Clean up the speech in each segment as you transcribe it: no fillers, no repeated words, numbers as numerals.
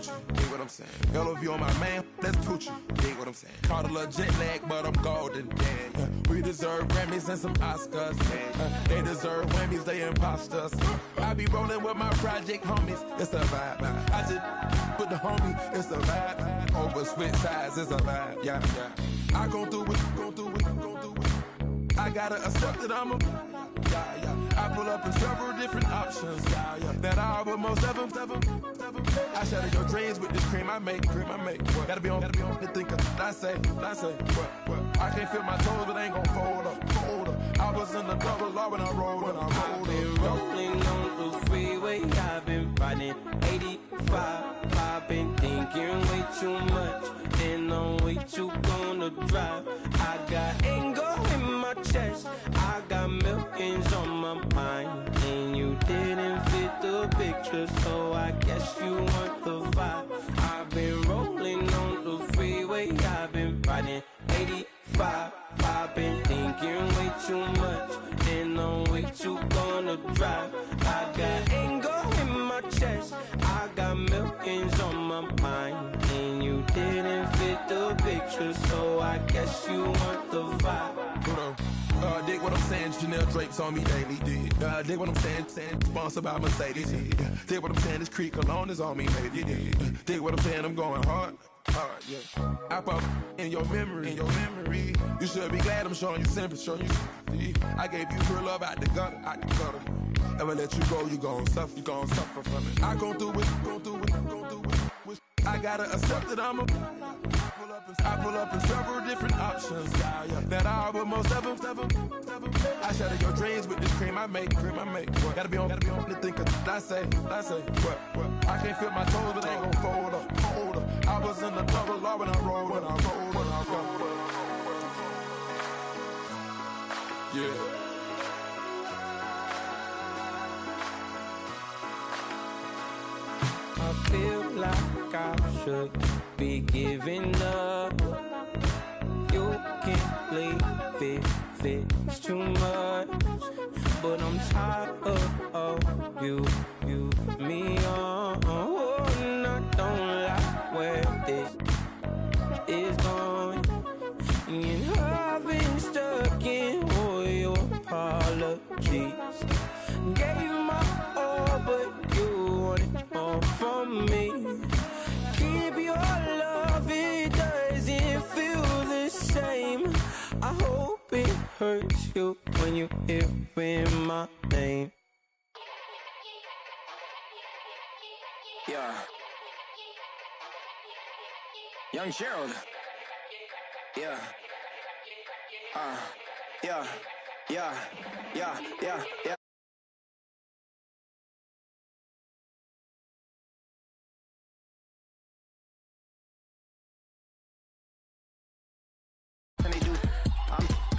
Gucci, dig what I'm saying? LOV on my man, that's Gucci, dig what I'm saying? Caught a little jet lag, but I'm golden, yeah. We deserve Grammys and some Oscars, yeah. They deserve Whammies, they imposters. I be rolling with my project homies, it's a vibe. I just put the homie, it's a vibe. Over switch sides, it's a vibe, yeah. I gon' do it, gon' do it, gon' do it. I gotta accept that I'm a, I pull up in several different options, that I will most ever. I shatter your dreams with this cream I make. What? Gotta be on the thinker. I say, what? I can't feel my toes, but ain't gon' fold up. I was in the double law when I rolled up. I've been rolling on the freeway, I've been riding 85. I've been thinking way too much, and I'm way too gonna drive. I got anger in my chest, I got millions on my mind, and you didn't fit the picture, so I guess you want the vibe. I've been rolling on the freeway, I've been riding 85. I've been thinking way too much, and I'm way too gonna drive. I got anger in my chest, I got millions on my mind, and you didn't fit the picture, so I guess you want the vibe. Dig what I'm saying, Chanel drapes on me daily. Dig what I'm saying, sponsored by Mercedes. Dig what I'm saying, this creek alone is on me, baby. Dig what I'm saying, I'm going hard, yeah. I pop in your memory, You should be glad I'm showing you sympathy, I gave you real love out the gutter. Ever let you go, you gon' suffer from it. I gon' do it. I gotta accept that I'm a, I pull up in several different options, that I will most ever. I shatter your dreams with this cream I make. What? Gotta be on the thinker. I say, what? I can't feel my toes, but ain't gon' fold up. I was in the double law when I rolled up. Yeah. I feel like I should be giving up. You can't leave it, it's too much. But I'm tired of you, me on. And I don't like where this is going. And I've been stuck in all your apologies. Gave my all, but you wanted more from me. Keep your love, it doesn't feel the same. I hope it hurts you when you hear my name. Yeah. Young Gerald. Yeah. Yeah.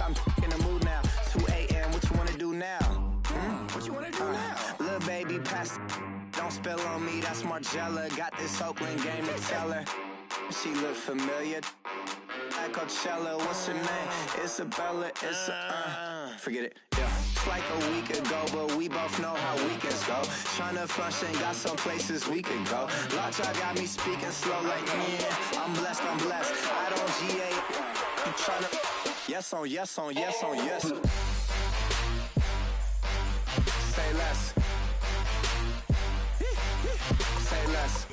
I'm in the mood now. 2 a.m. What you wanna do now? What you wanna do now? Little baby, pass. Don't spill on me. That's Margella. Got this Oakland game to tell her. She look familiar. At Coachella, what's her name? Isabella. Forget it. Yeah. It's like a week ago, but we both know how weekends go. Tryna function, got some places we could go. Lot y'all got me speaking slow like, yeah. I'm blessed. I don't GA. You tryna. Yes on yes. Say less. Say less.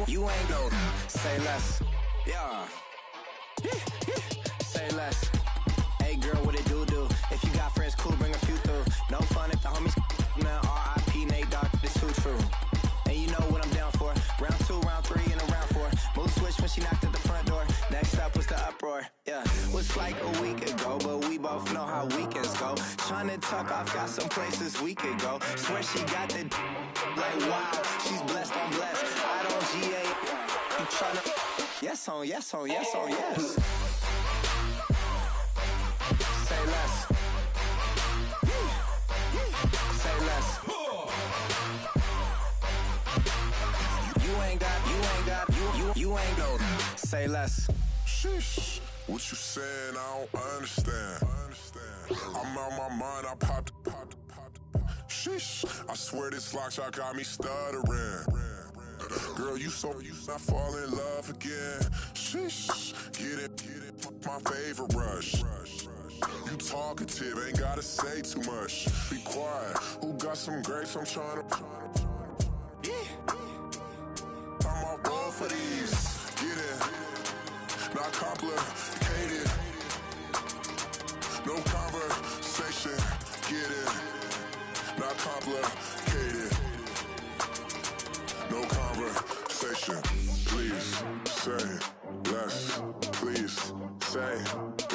You ain't no. Say less. Yeah. Say less. Hey girl, what it do? If you got friends, cool, bring a few through. No fun if the homies, man. R.I.P. Nate Dogg, this too true. And you know what I'm down for. Round 2, round 3, and a round 4. Mood switch when she knocked at the front door. Next up was the uproar. Yeah, was like a week ago, but we both know how weekends go. Tryna tuck off, got some places we could go. Swear she got the like wow, she's blessed, I'm blessed. I don't GA. You tryna yes on yes. Say less. Say less. You ain't go. Say less. Sheesh. What you saying? I don't understand. I'm out my mind. I popped. Sheesh, I swear this lock shot got me stuttering. Girl, you not fall in love again. Sheesh, get it, my favorite rush. You talkative, ain't gotta say too much. Be quiet, who got some grapes? I'm trying to. I'm all roll for these. Get it, not complicated. No conversation, get it, not complicated. No conversation, please say less. Please say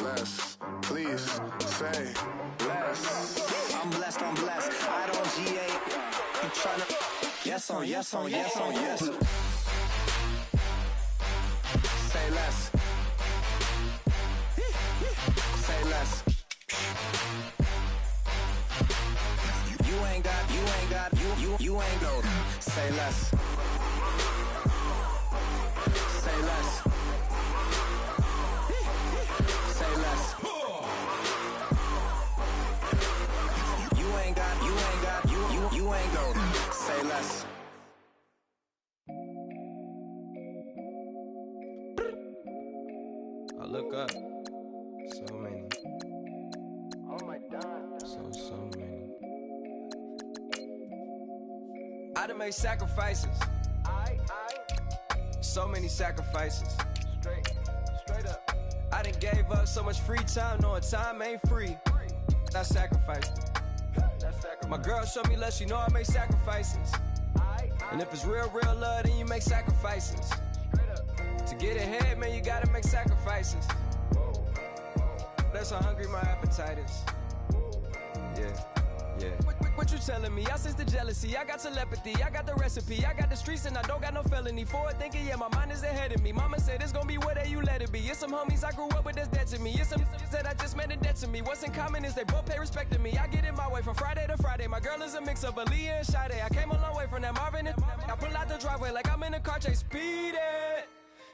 less. Please say less. I'm blessed, I don't G8. You tryna. Yes on, yes on, yes on, yes. Say less. Say less. You ain't got, you ain't go. Say less. Say less. Say less. You ain't got, you ain't go. Say less. I look up. So many. Oh my God. So many. I done made sacrifices. So many sacrifices. Straight up. I done gave up so much free time, knowing time ain't free. I sacrificed. My girl showed me love, she know I make sacrifices. And if it's real love, then you make sacrifices. To get ahead, man, you gotta make sacrifices. That's how hungry my appetite is. Yeah. What you telling me? I sense the jealousy, I got telepathy, I got the recipe, I got the streets and I don't got no felony. Forward thinking, yeah, my mind is ahead of me. Mama said it's gonna be whatever you let it be. It's some homies I grew up with that's dead to me. It's some that I just met in debt to me. What's in common is they both pay respect to me. I get in my way from Friday to Friday. My girl is a mix of Aaliyah and Sade. I came a long way from that Marvin and I pull out the driveway like I'm in a car chase speeding.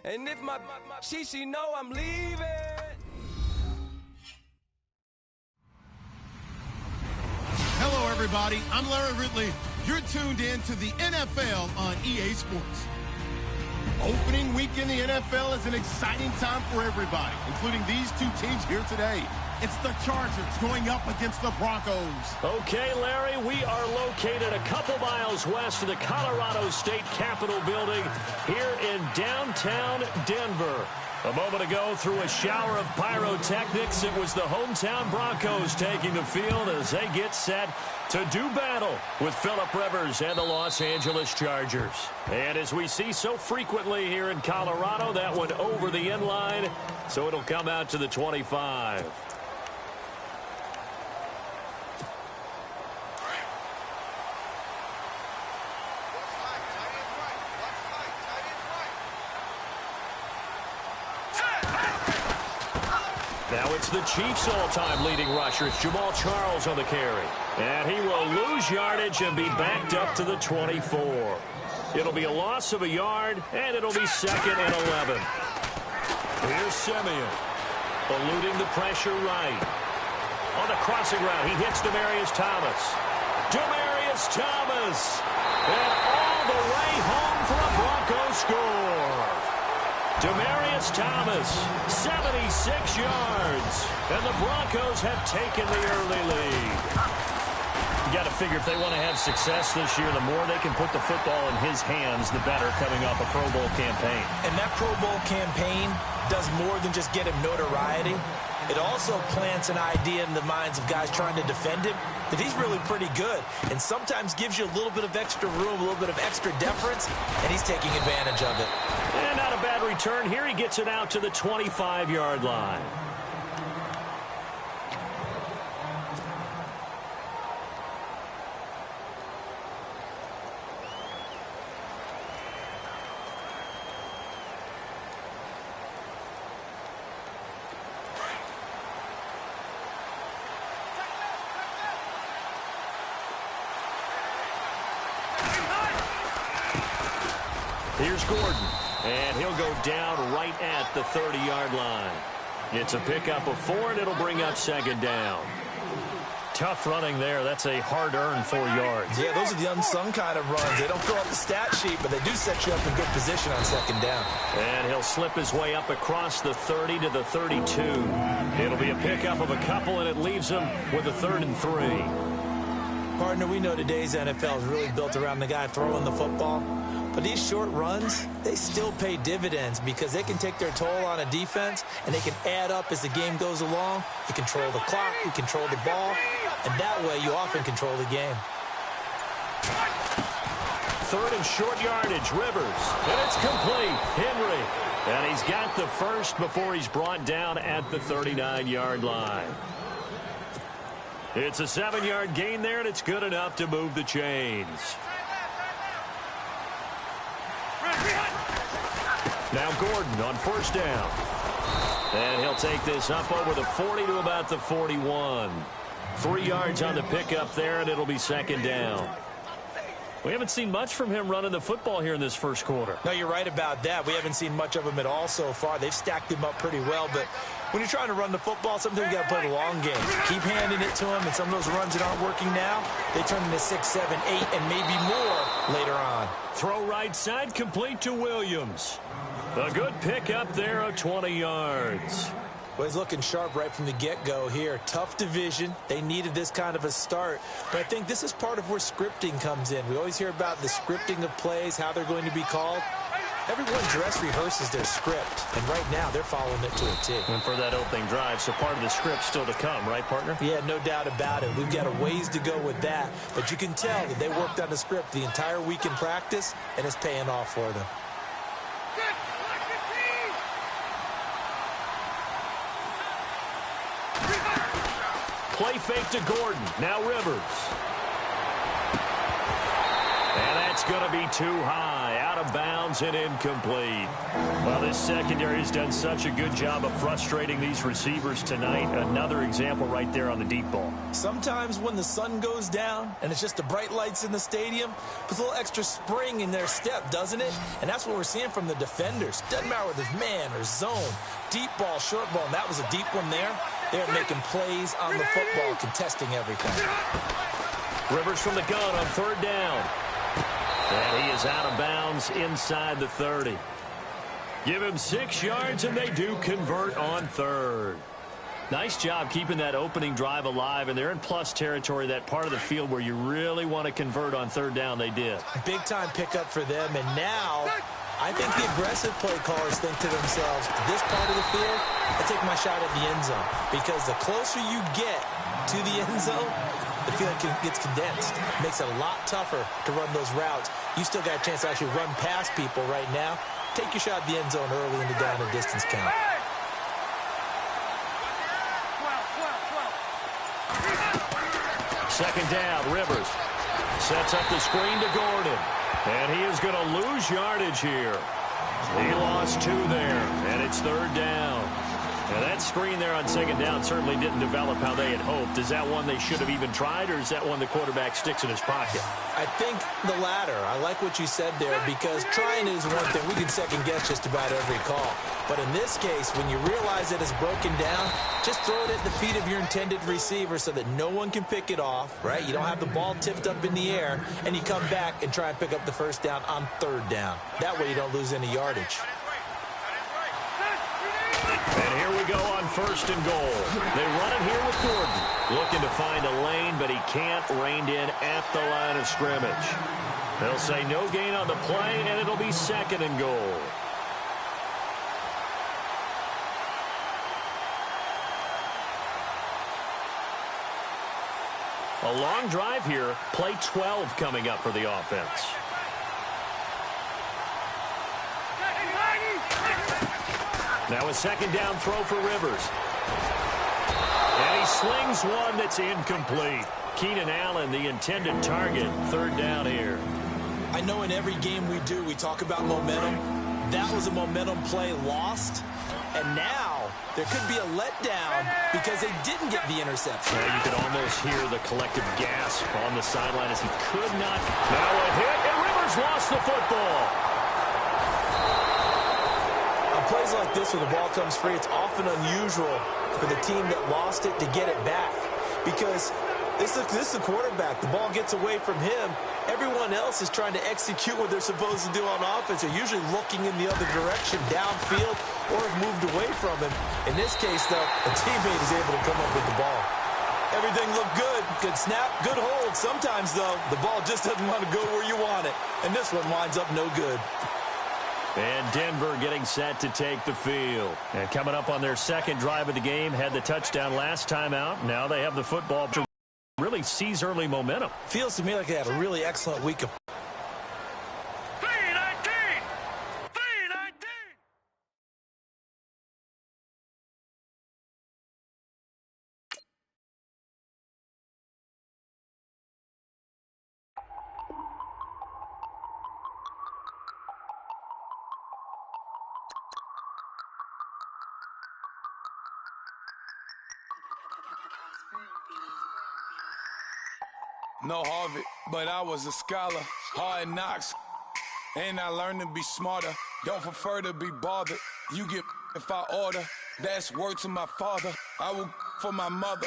And if my she know I'm leaving. Hello, everybody. I'm Larry Ridley. You're tuned in to the NFL on EA Sports. Opening week in the NFL is an exciting time for everybody, including these two teams here today. It's the Chargers going up against the Broncos. Okay, Larry, we are located a couple miles west of the Colorado State Capitol building here in downtown Denver. A moment ago, through a shower of pyrotechnics, it was the hometown Broncos taking the field as they get set to do battle with Phillip Rivers and the Los Angeles Chargers. And as we see so frequently here in Colorado, that one over the end line, so it'll come out to the 25. Now it's the Chiefs' all-time leading rusher. It's Jamal Charles on the carry. And he will lose yardage and be backed up to the 24. It'll be a loss of a yard, and it'll be 2nd and 11. Here's Simeon, eluding the pressure right. On the crossing route, he hits Demaryius Thomas. Demaryius Thomas! And all the way home for a Broncos score. Demaryius Thomas, 76 yards, and the Broncos have taken the early lead. You got to figure if they want to have success this year, the more they can put the football in his hands, the better, coming off a Pro Bowl campaign. And that Pro Bowl campaign does more than just get him notoriety. It also plants an idea in the minds of guys trying to defend him that he's really pretty good, and sometimes gives you a little bit of extra room, a little bit of extra deference, and he's taking advantage of it. And not a bad return here. He gets it out to the 25-yard line. Here's Gordon, and he'll go down right at the 30-yard line. It's a pickup of 4, and it'll bring up 2nd down. tough running there. That's a hard-earned 4 yards. Yeah, those are the unsung kind of runs. They don't fill out the stat sheet, but they do set you up in good position on second down. And he'll slip his way up across the 30 to the 32. It'll be a pickup of a couple, and it leaves him with a 3rd and 3. Partner, we know today's NFL is really built around the guy throwing the football. But these short runs, they still pay dividends because they can take their toll on a defense, and they can add up as the game goes along. You control the clock, you control the ball, and that way you often control the game. 3rd and short yardage, Rivers. And it's complete. Henry. And he's got the first before he's brought down at the 39-yard line. It's a 7-yard gain there, and it's good enough to move the chains. Now Gordon on 1st down. And he'll take this up over the 40 to about the 41. 3 yards on the pickup there, and it'll be 2nd down. We haven't seen much from him running the football here in this first quarter. No, you're right about that. We haven't seen much of him at all so far. They've stacked him up pretty well, but when you're trying to run the football, sometimes you got to play the long game. Keep handing it to him, and some of those runs that aren't working now, they turn into 6, 7, 8, and maybe more later on. Throw right side, complete to Williams. A good pickup there of 20 yards. Well, he's looking sharp right from the get-go here. Tough division. They needed this kind of a start. But I think this is part of where scripting comes in. We always hear about the scripting of plays, how they're going to be called. Everyone dress rehearses their script, and right now they're following it to a T. And for that opening drive, so part of the script still to come, right, partner? Yeah, no doubt about it. We've got a ways to go with that, but you can tell that they worked on the script the entire week in practice, and it's paying off for them. Play fake to Gordon. Now Rivers. And that's going to be too high. Out of bounds and incomplete. Well, this secondary has done such a good job of frustrating these receivers tonight. Another example right there on the deep ball. Sometimes when the sun goes down and it's just the bright lights in the stadium, puts a little extra spring in their step, doesn't it? And that's what we're seeing from the defenders. Doesn't matter whether it's man or zone. Deep ball, short ball, and that was a deep one there. They're making plays on the football, contesting everything. Rivers from the gun on 3rd down. And he is out of bounds inside the 30. Give him 6 yards, and they do convert on 3rd. Nice job keeping that opening drive alive, and they're in plus territory, that part of the field where you really want to convert on 3rd down. They did. Big-time pickup for them, and now I think the aggressive play callers think to themselves, this part of the field, I take my shot at the end zone. Because the closer you get to the end zone, the field gets condensed. It makes it a lot tougher to run those routes. You still got a chance to actually run past people right now. Take your shot at the end zone early in the down and distance count. Second down, Rivers sets up the screen to Gordon. And he is going to lose yardage here. He lost 2 there, and it's 3rd down. Now that screen there on 2nd down certainly didn't develop how they had hoped. Is that one they should have even tried, or is that one the quarterback sticks in his pocket? I think the latter. I like what you said there, because trying is one thing. We can second guess just about every call. But in this case, when you realize that it's broken down, just throw it at the feet of your intended receiver so that no one can pick it off, right? You don't have the ball tipped up in the air, and you come back and try and pick up the 1st down on 3rd down. That way you don't lose any yardage. And here we go on 1st and goal. They run it here with Gordon. Looking to find a lane, but he can't. Reined in at the line of scrimmage. They'll say no gain on the play, and it'll be 2nd and goal. A long drive here. Play 12 coming up for the offense. Now a 2nd down throw for Rivers. And he slings one that's incomplete. Keenan Allen, the intended target. 3rd down here. I know in every game we do, we talk about momentum. That was a momentum play lost. And now there could be a letdown because they didn't get the interception. Yeah, you could almost hear the collective gasp on the sideline as he could not. Now a hit, and Rivers lost the football. Plays like this where the ball comes free, it's often unusual for the team that lost it to get it back. because this is the quarterback. The ball gets away from him. Everyone else is trying to execute what they're supposed to do on offense. They're usually looking in the other direction, downfield, or have moved away from him. In this case, though, a teammate is able to come up with the ball. Everything looked good. Good snap, good hold. Sometimes, though, the ball just doesn't want to go where you want it. And this one winds up no good. And Denver getting set to take the field. And coming up on their second drive of the game, had the touchdown last time out. Now they have the football to really seize early momentum. Feels to me like they had a really excellent week of No Harvard, but I was a scholar. Hard knocks, and I learned to be smarter. Don't prefer to be bothered. You get if I order. That's word to my father. I will for my mother.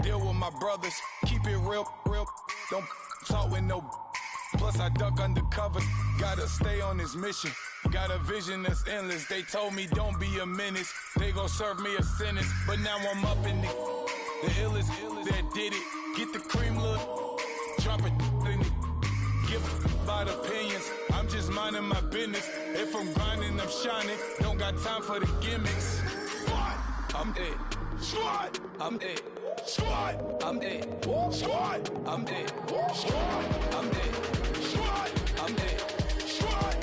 Deal with my brothers. Keep it real. Don't talk with no. Plus I duck undercover. Gotta stay on this mission. Got a vision that's endless. They told me don't be a menace. They gon' serve me a sentence. But now I'm up in the illest that did it. Get the cream look. Drop it in it. Give about opinions. I'm just minding my business. If I'm grinding, I'm shining. Don't got time for the gimmicks. Squad, I'm dead. Squad, I'm dead. Squad, I'm dead. Squad, I'm dead. Squad, I'm dead. Squad, I'm dead. Squad.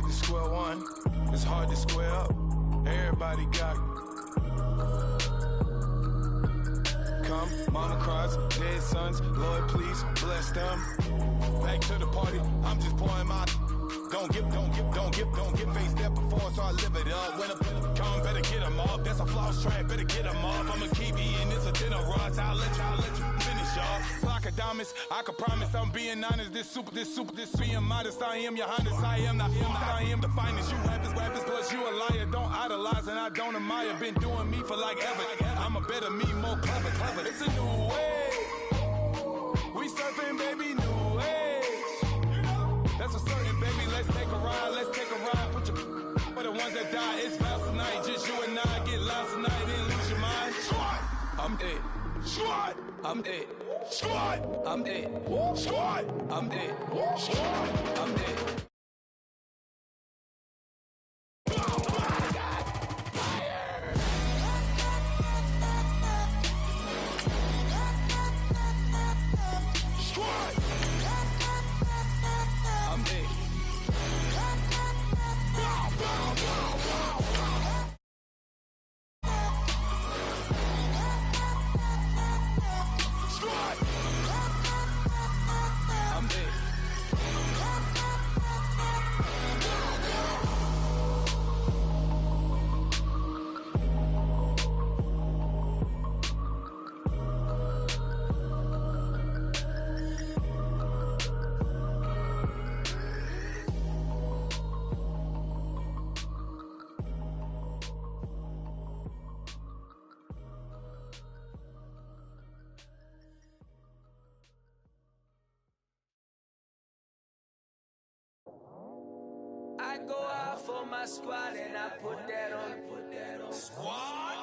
Square one, it's hard to square up. Everybody got come, mama cries, dead sons. Lord, please bless them. Back to the party, I'm just pouring my. Don't get faced that before, so I live it up. When a come, better get them up. That's a floss track, better get them up. I'm a kiwi and it's a dinner rush. I'll let you finish, y'all. Flock of diamonds, I can promise I'm being honest. This being modest. I am your highness. I am the finest. You rappers, plus you a liar. Don't idolize and I don't admire. Been doing me for like ever. I'm a better me, more clever. It's a new way. We surfing, baby, new age. That's a certain, baby. Let's take a ride. Put your for the ones that die. It's vows tonight. Just you and I get lost tonight. Then lose your mind. Squad, I'm dead. Squad, I'm dead. Squad, I'm dead. Squad, I'm dead. Squad, I'm dead. I go out for my squad and I put that on. Squad?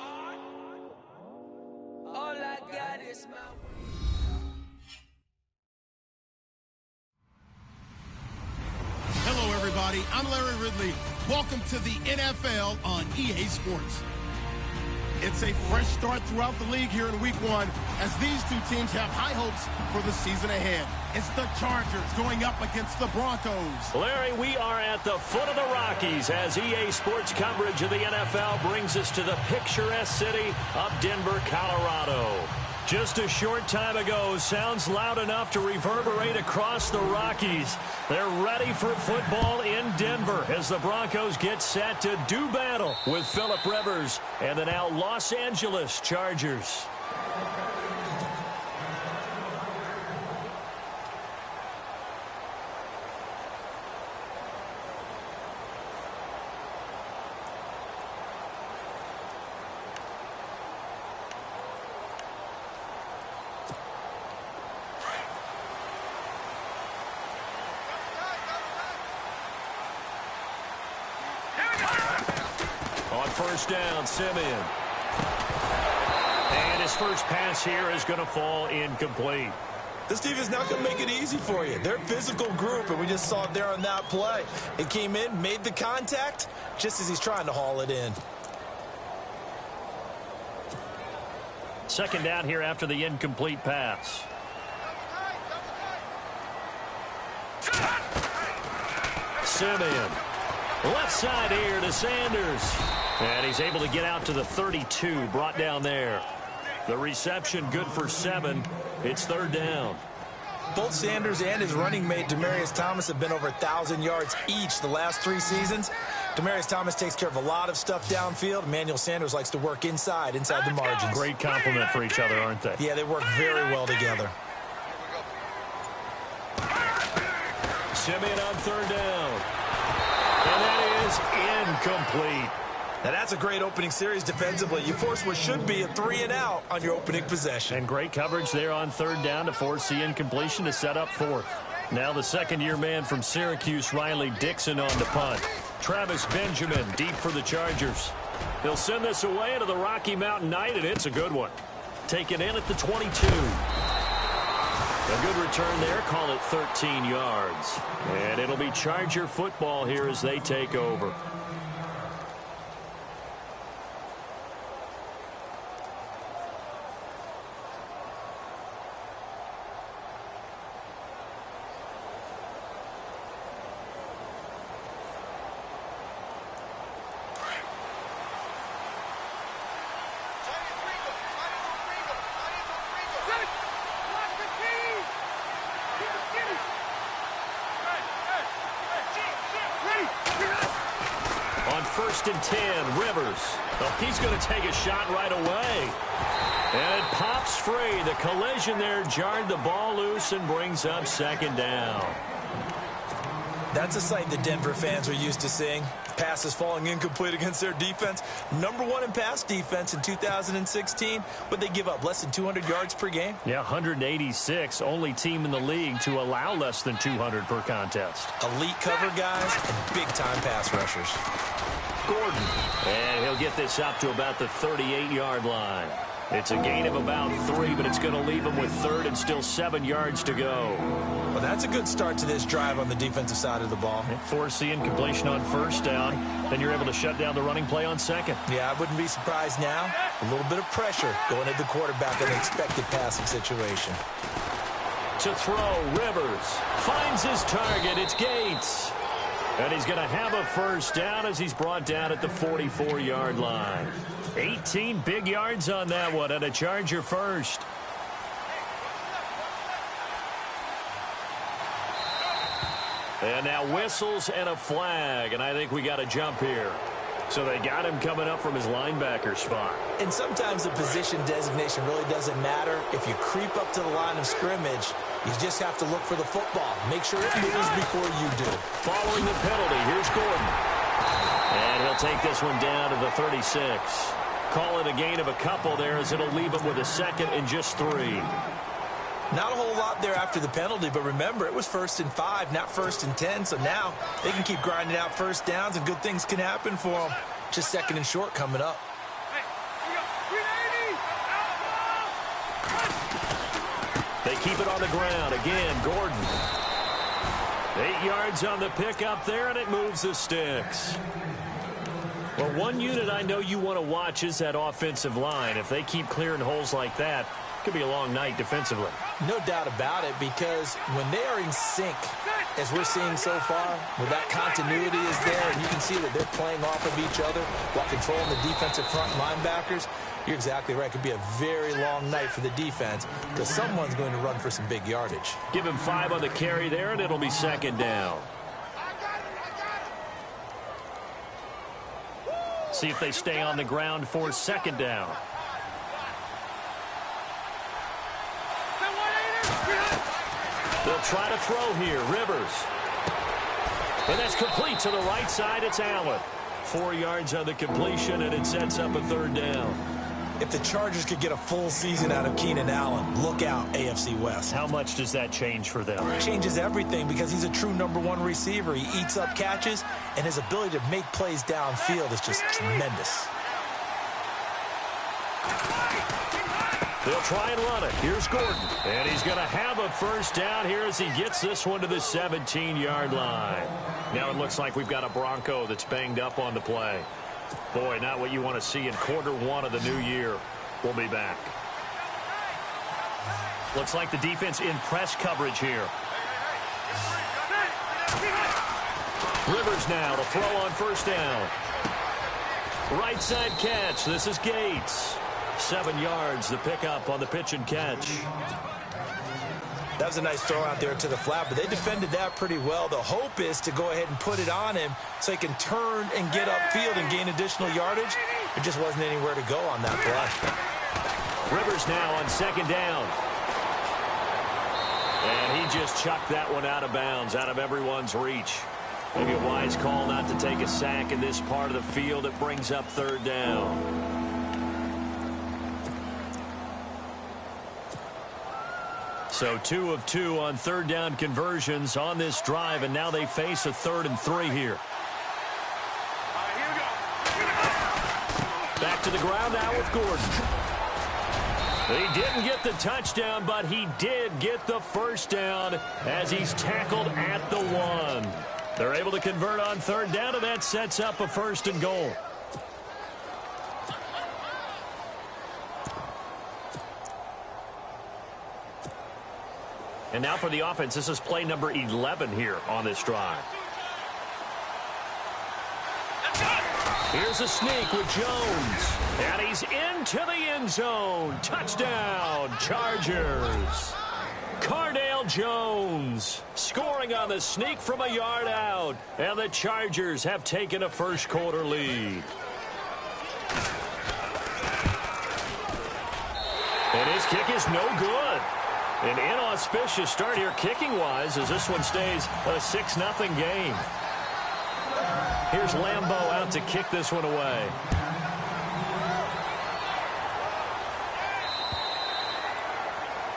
All I got is my... Hello, everybody. I'm Larry Ridley. Welcome to the NFL on EA Sports. It's a fresh start throughout the league here in Week 1 as these two teams have high hopes for the season ahead. It's the Chargers going up against the Broncos. Larry, we are at the foot of the Rockies as EA Sports coverage of the NFL brings us to the picturesque city of Denver, Colorado. Just a short time ago, sounds loud enough to reverberate across the Rockies. They're ready for football in Denver as the Broncos get set to do battle with Phillip Rivers and the now Los Angeles Chargers. First down, Simeon. And his first pass here is going to fall incomplete. This defense is not going to make it easy for you. They're a physical group, and we just saw it there on that play. It came in, made the contact, just as he's trying to haul it in. Second down here after the incomplete pass. Simeon. Left side here to Sanders. And he's able to get out to the 32, brought down there. The reception good for 7. It's third down. Both Sanders and his running mate, Demaryius Thomas, have been over 1,000 yards each the last 3 seasons. Demaryius Thomas takes care of a lot of stuff downfield. Emmanuel Sanders likes to work inside the margins. Great compliment for each other, aren't they? Yeah, they work very well together. Simeon on third down. And that is incomplete. Now, that's a great opening series defensively. You force what should be a 3-and-out on your opening possession. And great coverage there on third down to force the incompletion to set up fourth. Now the second-year man from Syracuse, Riley Dixon, on the punt. Travis Benjamin deep for the Chargers. They'll send this away into the Rocky Mountain Night, and it's a good one. Taken in at the 22. A good return there. Call it 13 yards. And it'll be Charger football here as they take over. First and 10, Rivers. Oh, he's going to take a shot right away. And it pops free. The collision there jarred the ball loose and brings up second down. That's a sight that Denver fans are used to seeing. Passes falling incomplete against their defense. Number 1 in pass defense in 2016. But they give up less than 200 yards per game. Yeah, 186. Only team in the league to allow less than 200 per contest. Elite cover guys and big-time pass rushers. Gordon. And he'll get this up to about the 38-yard line. It's a gain of about 3, but it's going to leave him with third and still 7 yards to go. Well, that's a good start to this drive on the defensive side of the ball. Force the incompletion on first down. Then you're able to shut down the running play on second. Yeah, I wouldn't be surprised now. A little bit of pressure going at the quarterback in an expected passing situation. To throw, Rivers finds his target. It's Gates. And he's going to have a first down as he's brought down at the 44-yard line. 18 big yards on that one, and a Charger first. And now whistles and a flag, and I think we got a jump here. So they got him coming up from his linebacker spot. And sometimes the position designation really doesn't matter. If you creep up to the line of scrimmage, you just have to look for the football. Make sure it moves before you do. Following the penalty, here's Gordon. And he'll take this one down to the 36. Call it a gain of a couple there as it'll leave him with a second and just 3. Not a whole lot there after the penalty, but remember, it was 1st and 5, not 1st and 10, so now they can keep grinding out first downs and good things can happen for them. Just 2nd and short coming up. They keep it on the ground. Again, Gordon. 8 yards on the pickup there, and it moves the sticks. Well, one unit I know you want to watch is that offensive line. If they keep clearing holes like that, it could be a long night defensively. No doubt about it, because when they are in sync, as we're seeing so far, where that continuity is there, and you can see that they're playing off of each other while controlling the defensive front linebackers, You're exactly right. It could be a very long night for the defense because someone's going to run for some big yardage. Give him 5 on the carry there, and it'll be second down. See if they stay on the ground for second down. They'll try to throw here. Rivers. And that's complete to the right side. It's Allen. 4 yards on the completion, and it sets up a third down. If the Chargers could get a full season out of Keenan Allen, look out, AFC West. How much does that change for them? It changes everything because he's a true #1 receiver. He eats up catches, and his ability to make plays downfield is just tremendous. They'll try and run it. Here's Gordon. And he's going to have a first down here as he gets this one to the 17-yard line. Now it looks like we've got a Bronco that's banged up on the play. Boy, not what you want to see in quarter 1 of the new year. We'll be back. Looks like the defense in press coverage here. Rivers now to throw on first down. Right side catch. This is Gates. 7 yards, the pickup on the pitch and catch. That was a nice throw out there to the flat, but they defended that pretty well. The hope is to go ahead and put it on him so he can turn and get upfield and gain additional yardage. There just wasn't anywhere to go on that play. Rivers now on second down. And he just chucked that one out of bounds, out of everyone's reach. Maybe a wise call not to take a sack in this part of the field. It brings up third down. So 2 of 2 on third down conversions on this drive, and now they face a 3rd and 3 here. Back to the ground now with Gordon. He didn't get the touchdown, but he did get the first down as he's tackled at the 1. They're able to convert on third down, and that sets up a 1st and goal. And now for the offense, this is play number 11 here on this drive. Here's a sneak with Jones. And he's into the end zone. Touchdown, Chargers. Cardale Jones scoring on the sneak from a yard out. And the Chargers have taken a first-quarter lead. And his kick is no good. An inauspicious start here kicking-wise as this one stays a 6-0 game. Here's Lambeau out to kick this one away.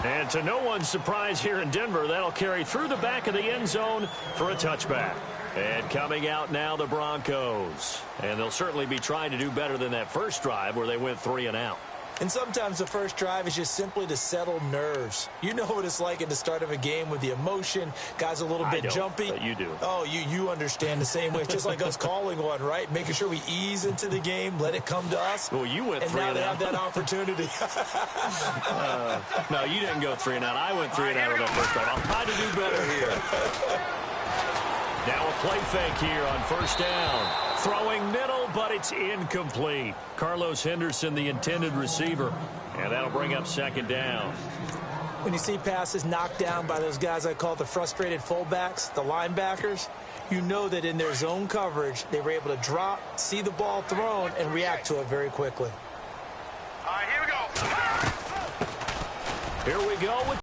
And to no one's surprise here in Denver, that'll carry through the back of the end zone for a touchback. And coming out now, the Broncos. And they'll certainly be trying to do better than that first drive where they went 3 and out. And sometimes the first drive is just simply to settle nerves. You know what it's like at the start of a game with the emotion. Guys a little bit jumpy. But you do. Oh, you understand the same way. It's just like us calling one, right? Making sure we ease into the game, let it come to us. Well, you went 3 and out. And now they have that opportunity. No, you didn't go 3 and out. I went 3 and out on that first drive. I'll try to do better here. Now a play fake here on first down. Throwing middle, but it's incomplete. Carlos Henderson, the intended receiver. And that'll bring up second down. When you see passes knocked down by those guys I call the frustrated fullbacks, the linebackers, you know that in their zone coverage, they were able to drop, see the ball thrown, and react to it very quickly. All right, here we go. Here we go with